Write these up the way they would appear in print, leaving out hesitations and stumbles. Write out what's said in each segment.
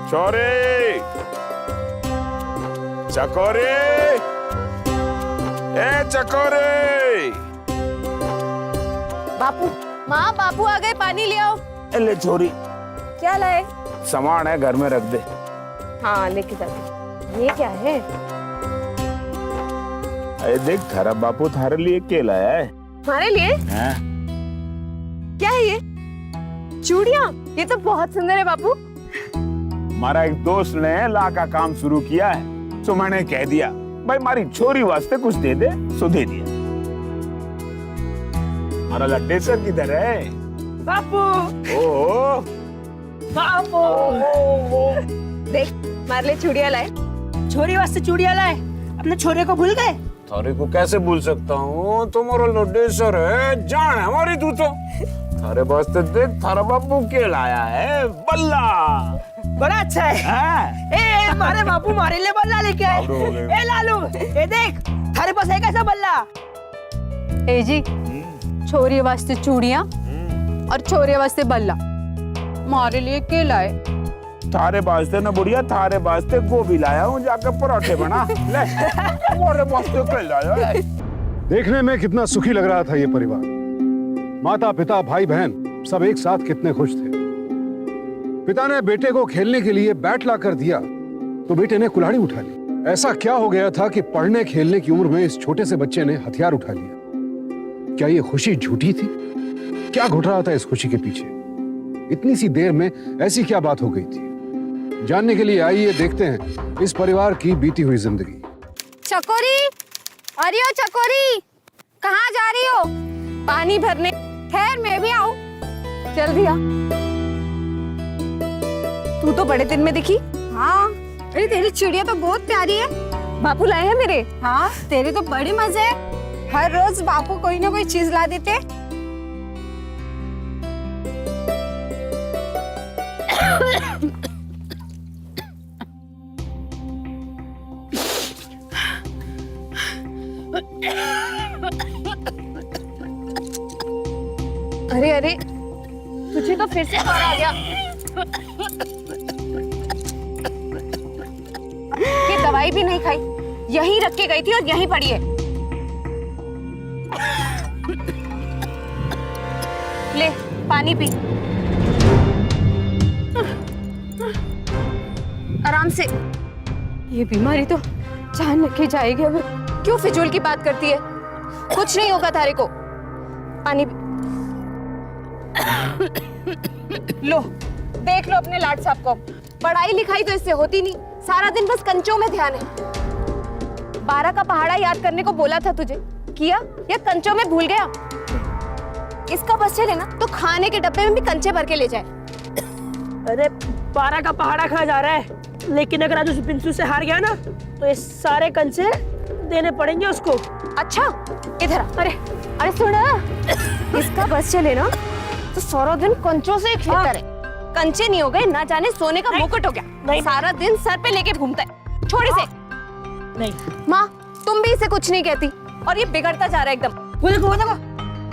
छोरे, चकोरे, ए चकोरे। बापू, माँ बापू आ गए, पानी ले आओ। ले छोरी, क्या लाए? सामान है घर में रख दे। हाँ लेके जाते। ये क्या है? अरे देख, थारा बापू थारे लिए केला है। हमारे लिए? हाँ? क्या है ये? चूड़ियाँ? ये तो बहुत सुंदर है बापू। हमारा एक दोस्त ने ला का काम शुरू किया है, तो मैंने कह दिया भाई हमारी छोरी वास्ते कुछ दे दे, सो दे दिया। हमारा लड्डे सर किधर है? बापू, ओ बापू, देख, हमारे लिए चूड़ियाँ लाए। छोरी वास्ते चूड़ियां लाए। अपने छोरे को भूल गए? थारे को कैसे भूल सकता हूँ, तुम्हारा लड्डे सर है, जान है हमारी तू तो। थारे वास्ते देख, थारा बापू के लाया है बल्ला। बड़ा अच्छा है। हाँ? ए मारे बापू मारे लिए बल्ला लेके आए। ए लालू, ए देख, थारे पास है कैसा बल्ला? ए जी, छोरी वास्ते चूड़ियाँ और छोरे वास्ते बल्ला, हमारे लिए केला है। थारे वास्ते ना बुढ़िया, थारे वास्ते गोभी लाया हूँ, जाकर पराठे बना ले। हमारे वास्ते क्या लाया है? देखने में कितना सुखी लग रहा था ये परिवार। माता पिता भाई बहन सब एक साथ कितने खुश थे। पिता ने बेटे को खेलने के लिए बैट ला कर दिया तो बेटे ने कुल्हाड़ी उठा ली। ऐसा क्या हो गया था कि पढ़ने खेलने की उम्र में इस छोटे से बच्चे ने हथियार उठा लिया? क्या ये खुशी झूठी थी? क्या घुट रहा था इस खुशी के पीछे? इतनी सी देर में ऐसी क्या बात हो गई थी? जानने के लिए आइए देखते हैं इस परिवार की बीती हुई जिंदगी। चकोरी, अरे ओ चकोरी, कहाँ जा रही हो? पानी भरने। खैर मैं भी आऊँ। चल दिया। तू तो बड़े दिन में दिखी। हाँ, अरे तेरी चिड़िया तो बहुत प्यारी है। बापू लाए हैं मेरे। हाँ, तेरे तो बड़ी मजे है। हर रोज बापू कोई ना कोई चीज ला देते। अरे अरे, तुझे तो फिर से बुखार आ गया। ये दवाई भी नहीं खाई, यहीं रख के गई थी और यहीं पड़ी है। ले पानी पी, आराम से। ये बीमारी तो जान लेके जाएगी। अब क्यों फिजूल की बात करती है? कुछ नहीं होगा तारे को। पानी पी। लो, देख लो अपने लाड साहब को। पढ़ाई लिखाई तो इससे होती नहीं, सारा दिन बस कंचों में ध्यान है। 12 का पहाड़ा याद करने को बोला था तुझे, किया या कंचों में भूल गया? इसका बस चले ना तो खाने के डब्बे में भी कंचे भर के ले जाए। अरे 12 का पहाड़ा खा जा रहा है, लेकिन अगर आज उस पिंसू से हार गया ना तो ये सारे कंचे देने पड़ेंगे उसको। अच्छा, इधर आ। अरे अरे सुन, इसका बस चले ना तो सारा दिन कंचों से खेलता रहे। कंचे नहीं हो गए, ना जाने सोने का मुकुट हो गया। सारा दिन सर पे लेके घूमता है। छोड़ इसे। नहीं माँ, तुम भी इसे कुछ नहीं कहती और ये बिगड़ता जा रहा है एकदम। वो देखो,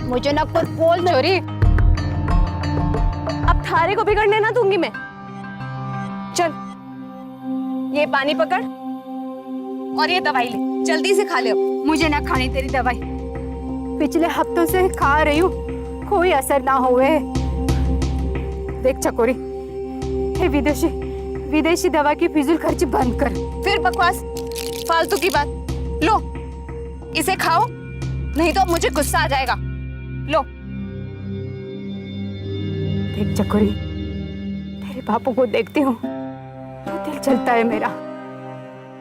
मुझे ना कुछ बोल छोरी। अब थारे को बिगड़ने ना दूंगी मैं। चल, ये पानी पकड़ और ये दवाई ले, जल्दी से खा ले। अब मुझे ना खानी तेरी दवाई, पिछले हफ्तों से खा रही हूँ, कोई असर ना हुए। देख चकोरी, ये विदेशी दवा की फिजूल खर्ची बंद कर। फिर बकवास, फालतू की बात। लो, इसे खाओ, नहीं तो अब मुझे गुस्सा आ जाएगा। लो। देख चकोरी, तेरे बापू को देखती हूँ तो दिल चलता है मेरा।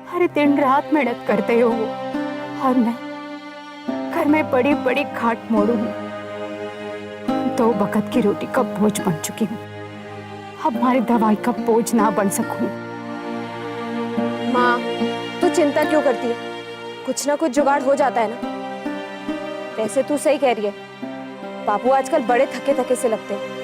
हर दिन रात मेहनत करते हो वो, और मैं घर में बड़ी बड़ी खाट मोड़ू हूँ। 2 वक्त की रोटी का बोझ बन चुकी हूँ, अब हमारी दवाई का बोझ ना बन सकूं। माँ, तू चिंता क्यों करती है? कुछ ना कुछ जुगाड़ हो जाता है ना। वैसे तू सही कह रही है, बापू आजकल बड़े थके थके से लगते हैं।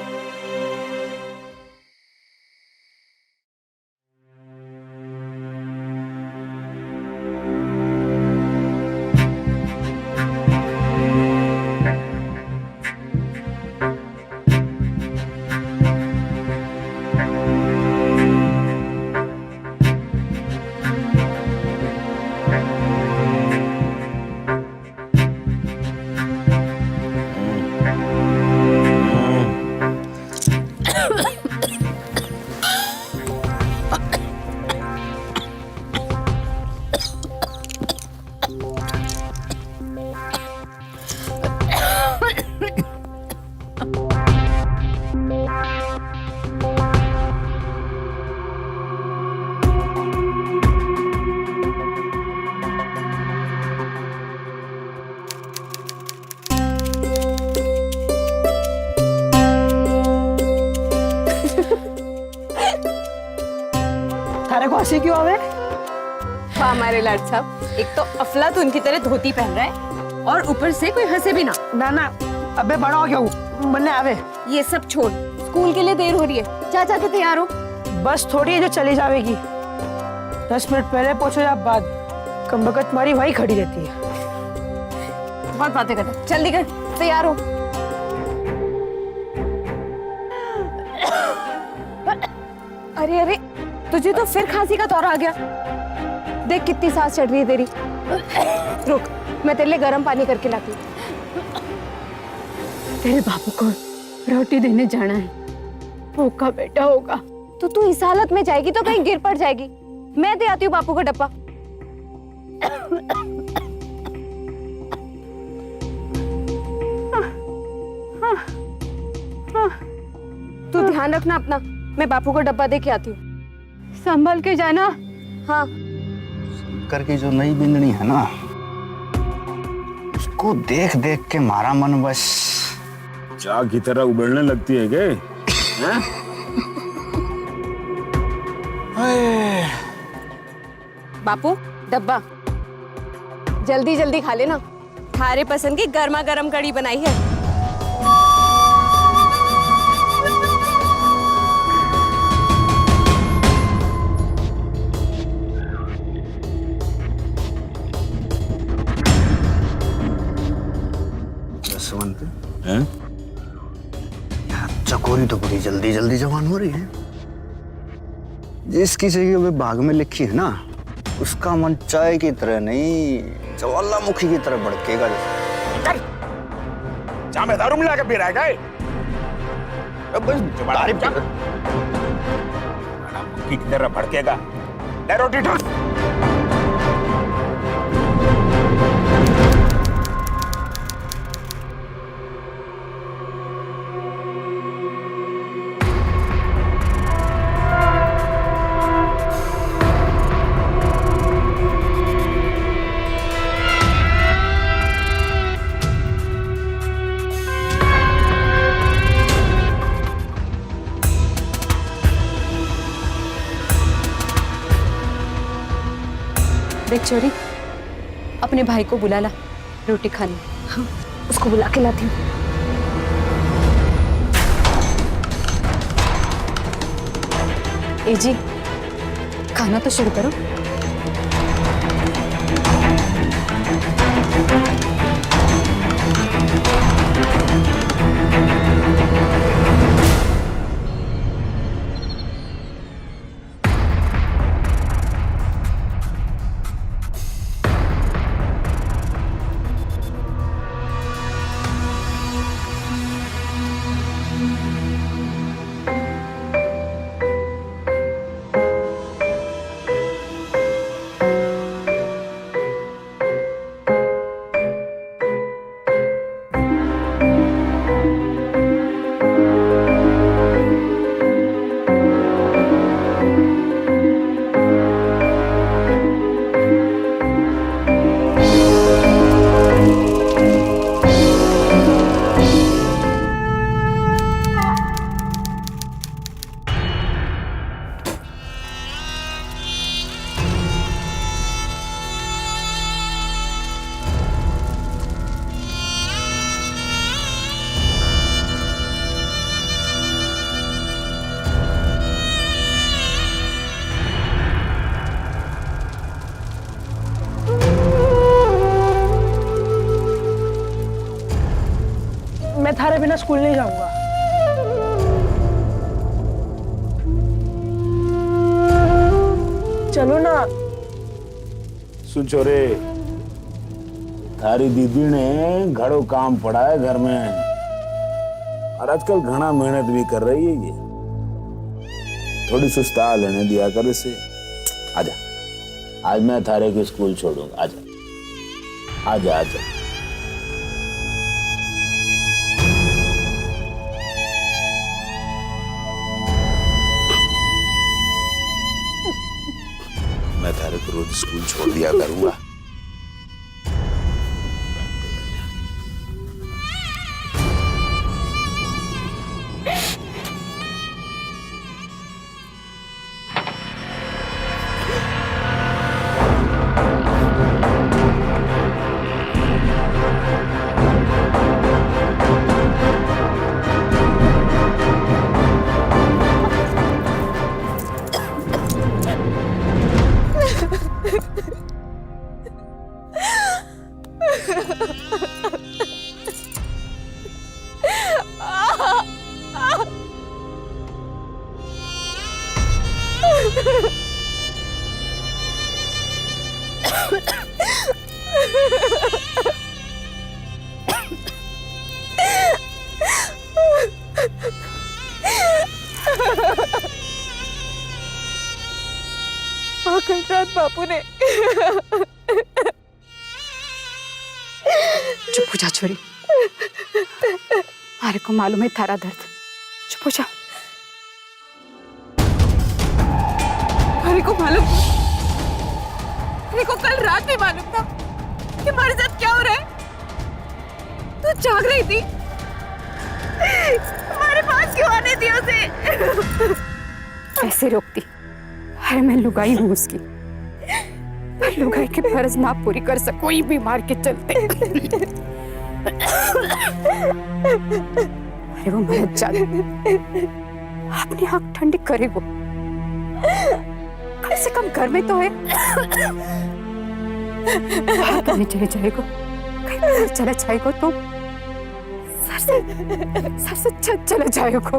घासी क्यों आवे? वाह हमारे लाड साहब, एक तो अफलातून की तरह धोती पहन रहा है और ऊपर से कोई हंसे भी ना। ना ना, अबे बड़ा हो क्यों बनने आवे? ये सब छोड़, स्कूल के लिए देर हो रही है, जा जाके तैयार हो। बस थोड़ी है जो चली जाएगी, 10 मिनट पहले पहुंचो या बाद, कमबख्त तुम्हारी वही खड़ी रहती है। बहुत बातें करता, जल्दी कर, तैयार हो। अरे अरे, तुझे तो फिर खांसी का दौरा आ गया। देख कितनी सांस चढ़ रही है तेरी। रुक, मैं तेरे लिए गर्म पानी करके लाती हूँ। तेरे बापू को रोटी देने जाना है, भूखा बेटा होगा। तो तू इस हालत में जाएगी तो कहीं गिर पड़ जाएगी। मैं दे आती हूँ बापू का डब्बा। तू ध्यान रखना अपना, मैं बापू को डब्बा दे के आती हूँ। संभल के जाना। हाँ। शंकर की जो नई बिंदनी है ना, उसको देख देख के मारा मन बस चाह की तरह उबलने लगती है क्या? बापू डब्बा जल्दी जल्दी खा लेना, थारे पसंद की गर्मा गर्म कड़ी बनाई है। जसवंत, हैं? यार चकोरी तो बड़ी जल्दी जल्दी जवान हो रही है। जिसकी जगह भाग में लिखी है ना, उसका मन चाय की तरह नहीं, ज्वालामुखी की तरह भड़केगा। चाह में दारू मिला के पी रहा है क्या? तारीफ कर। की तरह भड़केगा। ले रोटी ठोक। देख चोरी, अपने भाई को बुला ला रोटी खाने। हाँ, उसको बुला के लाती हूँ। ए जी, खाना तो शुरू करो। मैं थारे बिना स्कूल नहीं जाऊंगा। चलो ना। सुन छोरे, थारी दीदी ने घड़ो काम पड़ा है घर में, और आजकल घना मेहनत भी कर रही है ये। थोड़ी सुस्ता लेने दिया कर इसे। आजा, आज मैं थारे के स्कूल छोड़ूंगा। आजा आजा आजा। मैं थारे को रोज स्कूल छोड़ दिया करूंगा। कल रात बापू ने चुप हो जा छोरी, मारे को मालूम है थारा दर्द। चुप हो जा। मेरे को मालूम, मेरे को कल रात भी मालूम था कि हमारे साथ क्या हो रहा है। तू जाग रही थी, हमारे पास क्यों आने दिया उसे? ऐसे रोकती? अरे मैं लुगाई हूँ उसकी, पर लुगाई के फर्ज ना पूरी कर सको कोई भी मार के चलते। अरे वो मर जाए, अपनी आंख ठंडी करेगो, कम से कम घर में तो है। कहीं चले जाएगो, कहीं चला जाएगो तो सर से छत चला जाएगो।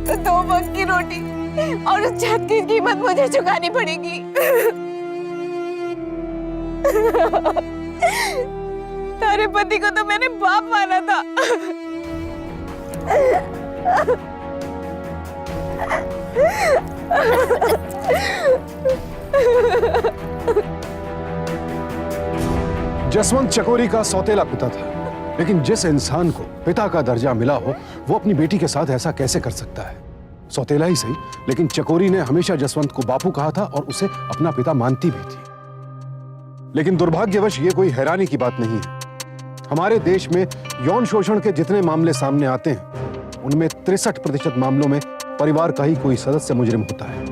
तो 2 वक्त की रोटी और उस छत की कीमत मुझे चुकानी पड़ेगी। तारे पति को तो मैंने बाप माना था। जसवंत चकोरी का सौतेला पिता था, लेकिन जिस इंसान को पिता का दर्जा मिला हो वो अपनी बेटी के साथ ऐसा कैसे कर सकता है? सौतेला ही सही, लेकिन चकोरी ने हमेशा जसवंत को बापू कहा था और उसे अपना पिता मानती भी थी। लेकिन दुर्भाग्यवश ये कोई हैरानी की बात नहीं है। हमारे देश में यौन शोषण के जितने मामले सामने आते हैं उनमें 63% मामलों में परिवार का ही कोई सदस्य मुजरिम होता है।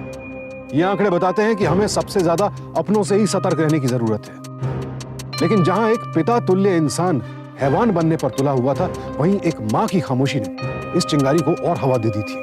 ये आंकड़े बताते हैं कि हमें सबसे ज्यादा अपनों से ही सतर्क रहने की जरूरत है। लेकिन जहां एक पिता तुल्य इंसान हैवान बनने पर तुला हुआ था, वहीं एक मां की खामोशी ने इस चिंगारी को और हवा दे दी थी।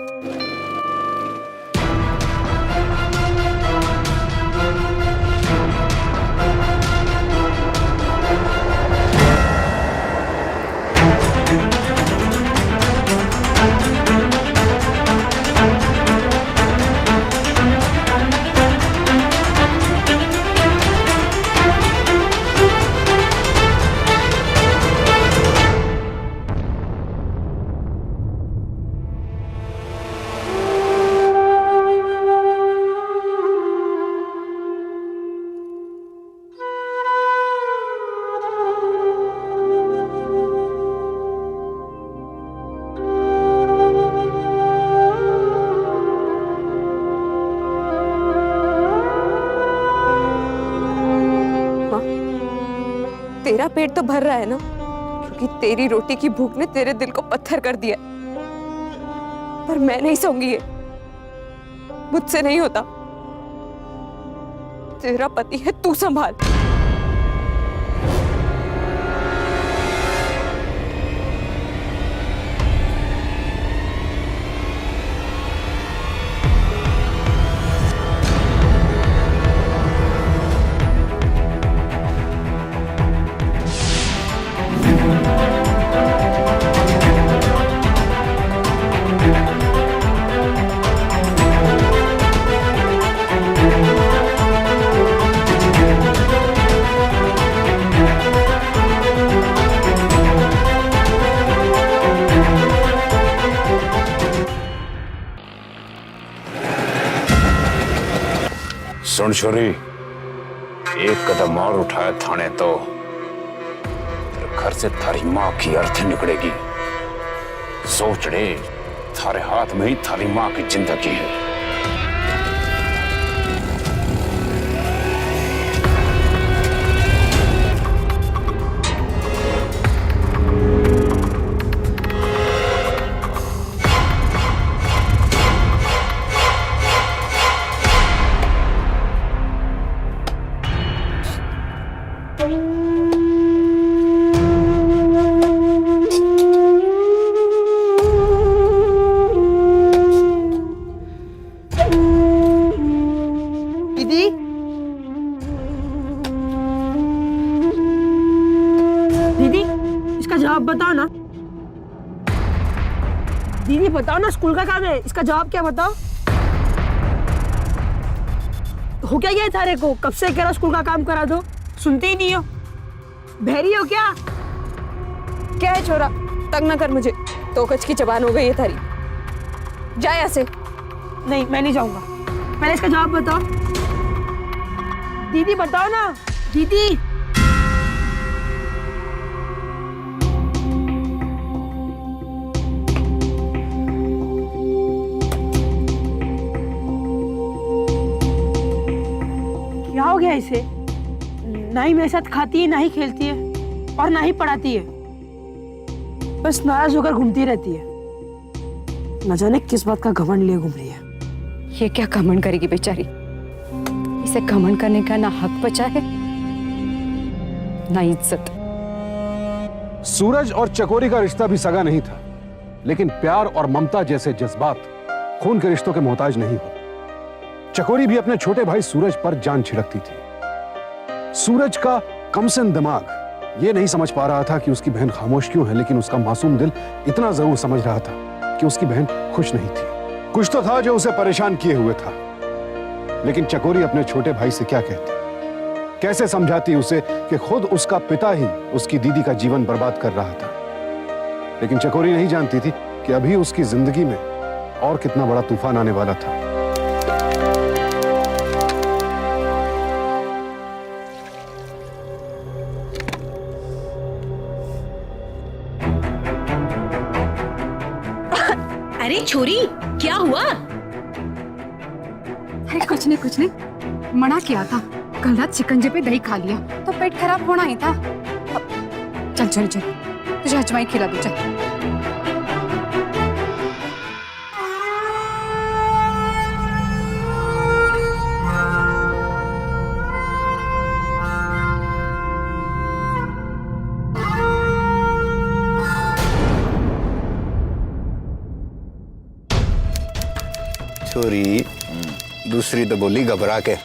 तेरा पेट तो भर रहा है ना, क्योंकि तेरी रोटी की भूख ने तेरे दिल को पत्थर कर दिया। पर मैं नहीं सोऊंगी, ये मुझसे नहीं होता। तेरा पति है, तू संभाल। सुन छोरी, एक कदम और उठाया थाने तो तेरे घर से थारी माँ की अर्थी निकलेगी। सोच रे, थारे हाथ में ही थारी माँ की जिंदगी है। दीदी, दीदी इसका जवाब बताओ ना। दीदी बताओ ना, स्कूल का काम है, इसका जवाब क्या बताओ। हो क्या गया थारे को? कब से कह रहा स्कूल का काम करा दो, सुनते ही नहीं हो। बहरी हो क्या? क्या है छोरा, तंग ना कर मुझे, तोकच की जबान हो गई है थारी। जा यहाँ से। नहीं, मैं नहीं जाऊंगा। पहले इसका जवाब बताओ। दीदी बताओ ना, दीदी। क्या हो गया इसे? ना ही मेरे साथ खाती है, ना ही खेलती है, और ना ही पढ़ाती है। बस नाराज होकर घूमती रहती है। न जाने किस बात का घमंड लिए घूम रही है। ये क्या घमंड करेगी बेचारी? इसे घमंड करने का ना हक बचा है ना इज्जत। सूरज और चकोरी का रिश्ता भी सगा नहीं था, लेकिन प्यार और ममता जैसे जज्बात खून के रिश्तों के मोहताज नहीं होते। चकोरी भी अपने छोटे भाई सूरज पर जान छिड़कती थी। सूरज का कमसिन दिमाग ये नहीं समझ पा रहा था कि उसकी बहन खामोश क्यों है, लेकिन उसका मासूम दिल इतना जरूर समझ रहा था कि उसकी बहन खुश नहीं थी। कुछ तो था जो उसे परेशान किए हुए था, लेकिन चकोरी अपने छोटे भाई से क्या कहती, कैसे समझाती उसे कि खुद उसका पिता ही उसकी दीदी का जीवन बर्बाद कर रहा था। लेकिन चकोरी नहीं जानती थी कि अभी उसकी जिंदगी में और कितना बड़ा तूफान आने वाला था। अरे छोरी, क्या हुआ? अरे कुछ नहीं, मना किया था। कल रात शिकंजे पे दही खा लिया तो पेट खराब होना ही था। चल तुझे अजवाइन खिला दो, चल। छोरी दूसरी तो बोली घबरा के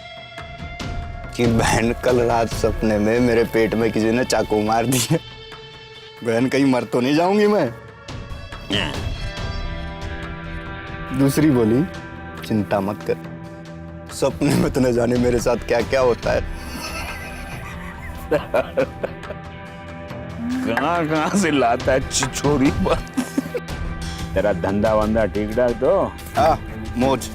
कि बहन कल रात सपने में मेरे पेट में किसी ने चाकू मार दिया। बहन कहीं मर तो नहीं जाऊंगी मैं। दूसरी बोली चिंता मत कर, सपने में तो न जाने मेरे साथ क्या क्या होता है। कहाँ से लाता है छिछोरी पर। तेरा धंधा वंदा ठीक ठाक तो? हाँ, मौज।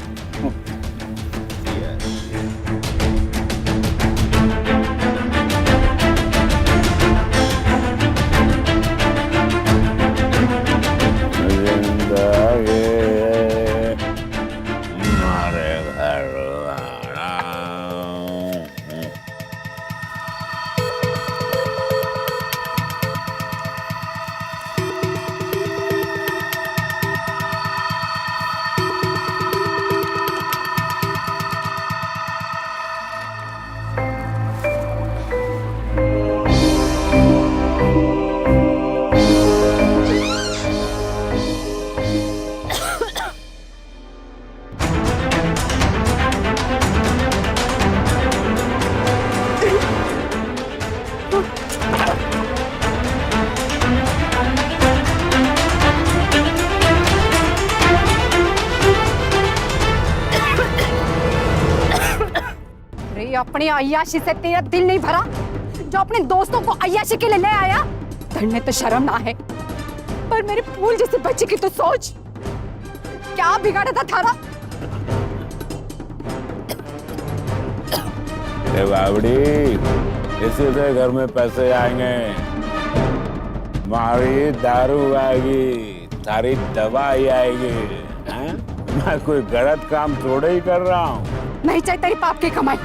अपनी अय्याशी से तेरा दिल नहीं भरा जो अपने दोस्तों को अय्याशी के लिए ले आया? धरने तो शर्म ना है, पर मेरे फूल जैसे बच्चे की तो सोच। क्या बिगाड़ा था थारा? बावड़ी, इसी से घर में पैसे आएंगे, हमारी दारू आएगी, सारी दवाई आएगी। मैं कोई गलत काम थोड़े ही कर रहा हूँ। नहीं चाहिए तेरी पाप की कमाई।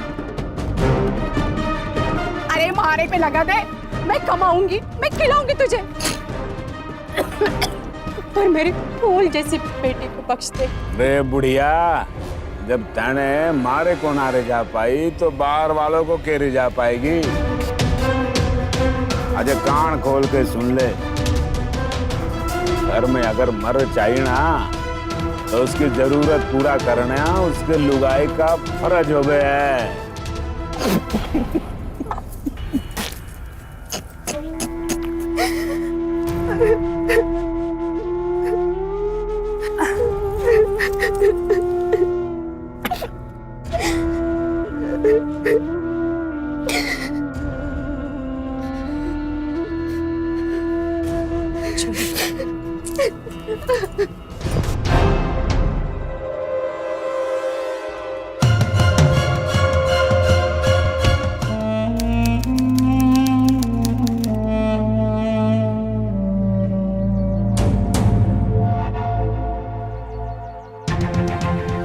अरे मारे पे लगा दे, मैं कमाऊंगी, मैं खिलाऊंगी तुझे। पर मेरे फूल जैसी बेटी को बख्श दे। रे बुढ़िया, जब तने मारे को नारे जा पाई तो बाहर वालों को केरी जा पाएगी। अजय कान खोल के सुन ले, घर में अगर मर चाहिए ना तो उसकी जरूरत पूरा करना उसके लुगाई का फर्ज हो गया है।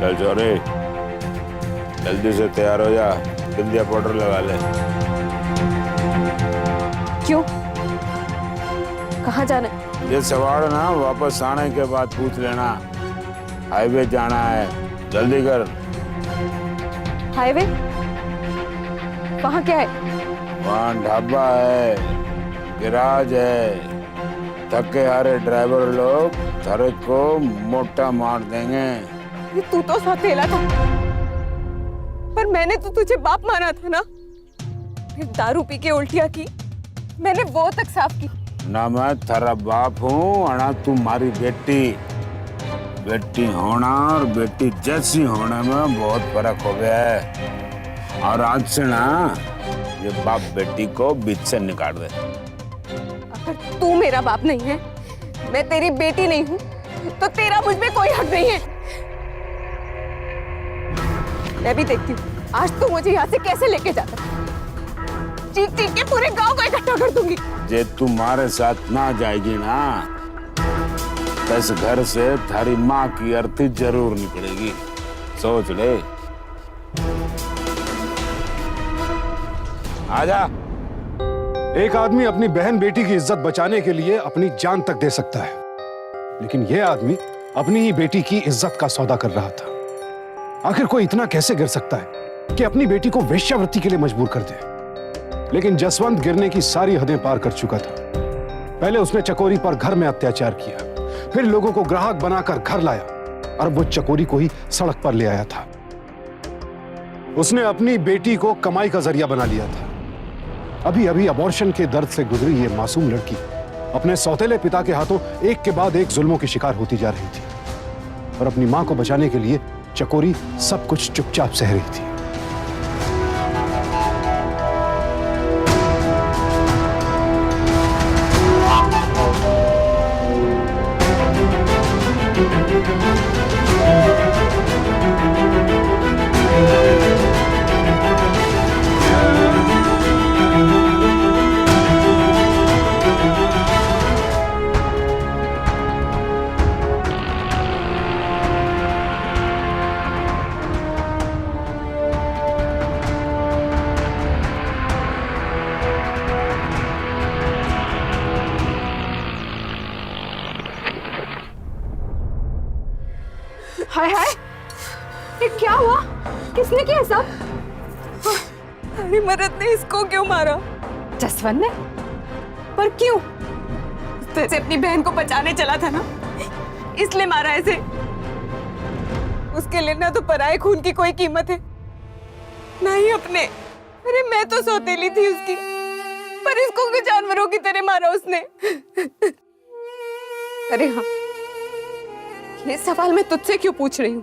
चल छोरे, जल्दी से तैयार हो जा, बिंदिया पाउडर लगा ले। क्यों? कहाँ जाना है? ये सवाल ना वापस आने के बाद पूछ लेना। हाईवे जाना है, जल्दी कर। हाईवे? वहाँ क्या है? वहाँ ढाबा है, गैराज है। थके हारे ड्राइवर लोग थारे को मोटा मार देंगे। ये तू तो सौतेला था, पर मैंने तो तुझे बाप माना था ना। फिर दारू पी के उल्टियाँ की, मैंने वो तक साफ की। ना मैं थारा बाप हूँ, अना तू मारी बेटी। बेटी होना और बेटी जैसी होने में बहुत फर्क हो गया है। और आज से ना ये बाप बेटी को बीच से निकाल दे। अगर तू मेरा बाप नहीं है, मैं तेरी बेटी नहीं हूँ, तो तेरा मुझ में कोई हक नहीं है। मैं भी देखती हूँ आज तू मुझे यहाँ से कैसे लेके जाता। चीख चीख के पूरे गांव को इकट्ठा कर दूंगी। जे तुम्हारे साथ ना जाएगी ना, तो इस घर से थारी माँ की अर्थी जरूर निकलेगी। सोच ले। आजा। एक आदमी अपनी बहन बेटी की इज्जत बचाने के लिए अपनी जान तक दे सकता है, लेकिन यह आदमी अपनी ही बेटी की इज्जत का सौदा कर रहा था। आखिर कोई इतना कैसे गिर सकता है कि अपनी बेटी को वेश्यावृत्ति के लिए मजबूर कर दे? लेकिन जसवंत गिरने की सारी हदें पार कर चुका था। पहले उसने चकोरी पर घर में अत्याचार किया, फिर लोगों को ग्राहक बनाकर घर लाया और वो चकोरी को ही सड़क पर ले आया था। उसने अपनी बेटी को कमाई का जरिया बना लिया था। अभी अभी अबॉर्शन के दर्द से गुजरी ये मासूम लड़की अपने सौतेले पिता के हाथों एक के बाद एक जुल्मों की शिकार होती जा रही थी, और अपनी मां को बचाने के लिए चकोरी सब कुछ चुपचाप सह रही थी। हाय हाय, ये क्या हुआ? किसने किया सब? अरे मरद ने इसको क्यों मारा? जसवंत ने? पर क्यों? तुझसे अपनी बहन को बचाने चला था ना, इसलिए मारा ऐसे। उसके लिए ना तो पराये खून की कोई कीमत है, ना ही अपने। अरे मैं तो सौतेली थी उसकी, पर इसको भी जानवरों की तरह मारा उसने। अरे हाँ, ये सवाल मैं तुझसे क्यों पूछ रही हूँ?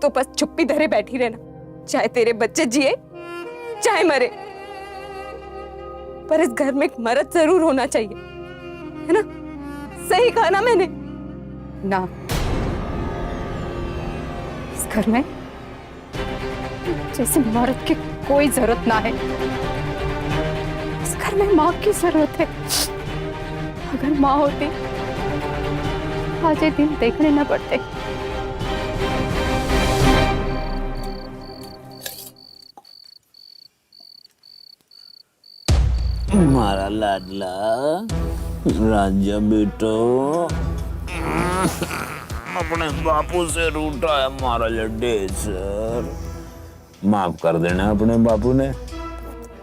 तो बस चुप्पी धरे बैठी रहना, चाहे तेरे बच्चे जिए चाहे मरे, पर इस घर में एक मर्द जरूर होना चाहिए, है ना? सही कहा ना मैंने? ना, इस घर में जैसे मर्द की कोई जरूरत ना है। इस घर में माँ की जरूरत है। अगर माँ होती आज ये दिन देखने न पड़ते। हमारा लाडला राजा बेटो अपने बापू से रूठा है हमारा लड्डे सर। माफ कर देना अपने बापू ने,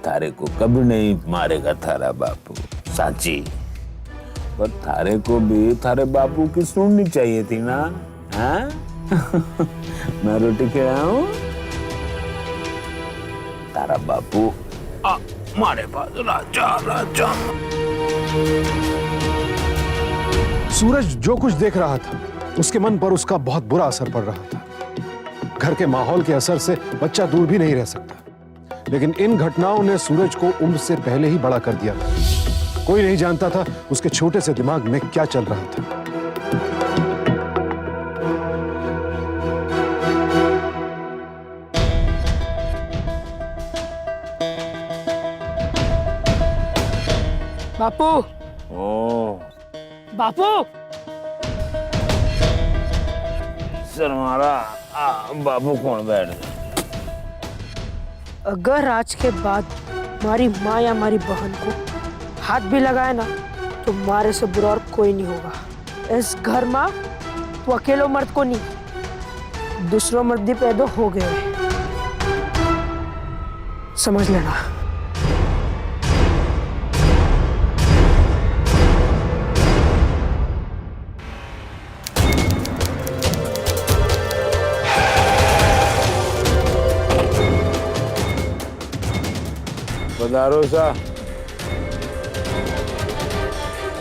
थारे को कभी नहीं मारेगा थारा बापू, साची। पर थारे को भी थारे बापू की सुननी चाहिए थी ना, हाँ? मैं रोटी खिलाऊं? तारा बापू हमारे पास राजा राजा। सूरज जो कुछ देख रहा था उसके मन पर उसका बहुत बुरा असर पड़ रहा था। घर के माहौल के असर से बच्चा दूर भी नहीं रह सकता, लेकिन इन घटनाओं ने सूरज को उम्र से पहले ही बड़ा कर दिया था। कोई नहीं जानता था उसके छोटे से दिमाग में क्या चल रहा था। बापू, ओ बापू, सर मारा बाबू कौन बैठ गए? अगर आज के बाद हमारी माँ या हमारी बहन को हाथ भी लगाए ना तो मारे से बुरा और कोई नहीं होगा। इस घर में तो अकेलो मर्द को नहीं, दूसरों मर्द भी पैदा हो गए, समझ लेना। पधारो सा,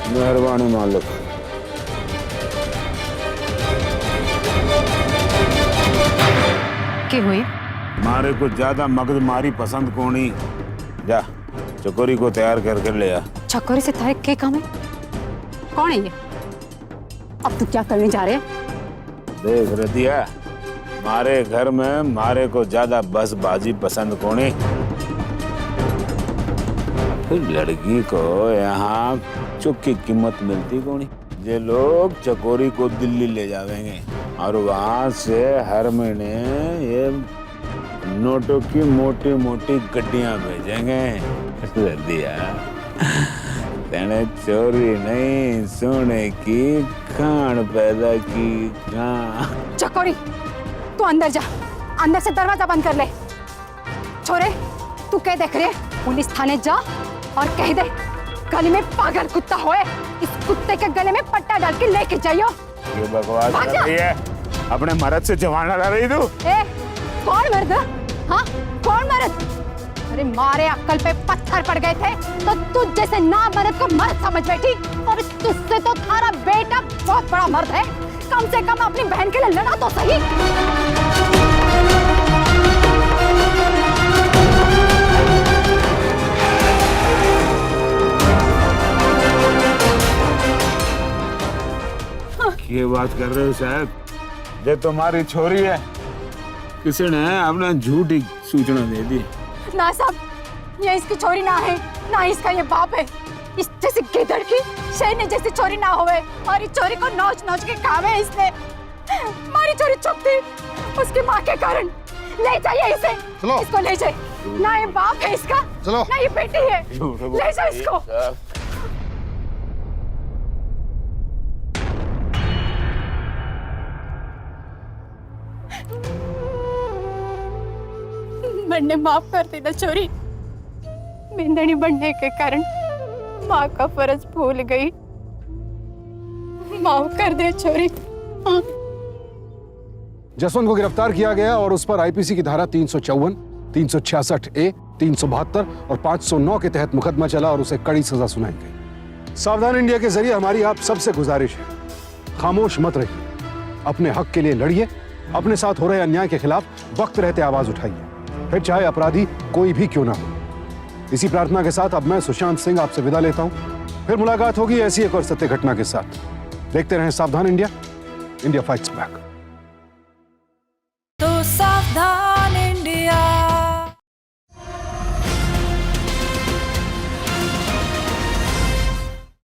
मेहरबानी मालिक। के हुए? मारे को ज्यादा मगजमारी पसंद कोनी। जा चकोरी को तैयार करके ले आ। चकोरी से तारे के काम है? कौन है ये? अब तू क्या करने जा रहे है? देख रदिया, मारे घर में मारे को ज्यादा बसबाजी पसंद कोनी। फिर लड़की को यहाँ चुप की कीमत मिलती कोनी। ये लोग चकोरी को दिल्ली ले जावेंगे और वहां से हर महीने ये नोटों की मोटी मोटी गड्डियां भेजेंगे। दिया तेने चोरी नहीं सोने की खान पैदा की खान। चकोरी, तू अंदर जा, अंदर से दरवाजा बंद कर ले। छोरे, तू क्या देख रहे? पुलिस थाने जा और कह दे गली में पागल कुत्ता होए, इस कुत्ते के गले में पट्टा डाल के लेके जाइयो। ये बकवास कर रही है, अपने मर्द से जवाना ला रही तू। ए, कौन मर्द? हाँ, कौन मर्द? अरे मारे अक्कल पे पत्थर पड़ गए थे तो तुझ जैसे ना मर्द को मर्द समझ बैठी, और तुझसे तो थारा बेटा बहुत बड़ा मर्द है। कम से कम अपनी बहन के लिए लड़ा तो सही। ये बात कर रहे हो साहब? ये तुम्हारी छोरी है, किसी ने अपना झूठी सूचना दे दी। ना साहब, ये इसकी छोरी ना है, ना इसका ये बाप है। इस जैसे गिदड़ की शेरनी जैसी छोरी ना होवे, और इस छोरी को नोच नोच के खावे इसने। हमारी छोरी चुप थी उसकी माँ के कारण। ले जाइए इसे, इसको ले जाइए। ना ये बाप है इसका, ना ये बेटी है। ले जाओ इसको। मैंने माफ कर दी ना छोरी, मेंढनी बनने के कारण माँ का फर्ज भूल गई। माफ कर दे छोरी। हाँ। जसवंत को गिरफ्तार किया गया और उस पर आईपीसी की धारा 354, 366A, 372 और 509 के तहत मुकदमा चला और उसे कड़ी सजा सुनाई गई। सावधान इंडिया के जरिए हमारी आप सबसे गुजारिश है, खामोश मत रहिए, अपने हक के लिए लड़िए, अपने साथ हो रहे अन्याय के खिलाफ वक्त रहते आवाज उठाइए, फिर चाहे अपराधी कोई भी क्यों ना हो। इसी प्रार्थना के साथ अब मैं सुशांत सिंह आपसे विदा लेता हूं। फिर मुलाकात होगी ऐसी एक और सत्य घटना के साथ। देखते रहें सावधान इंडिया, इंडिया फाइट्स बैक। तो सावधान।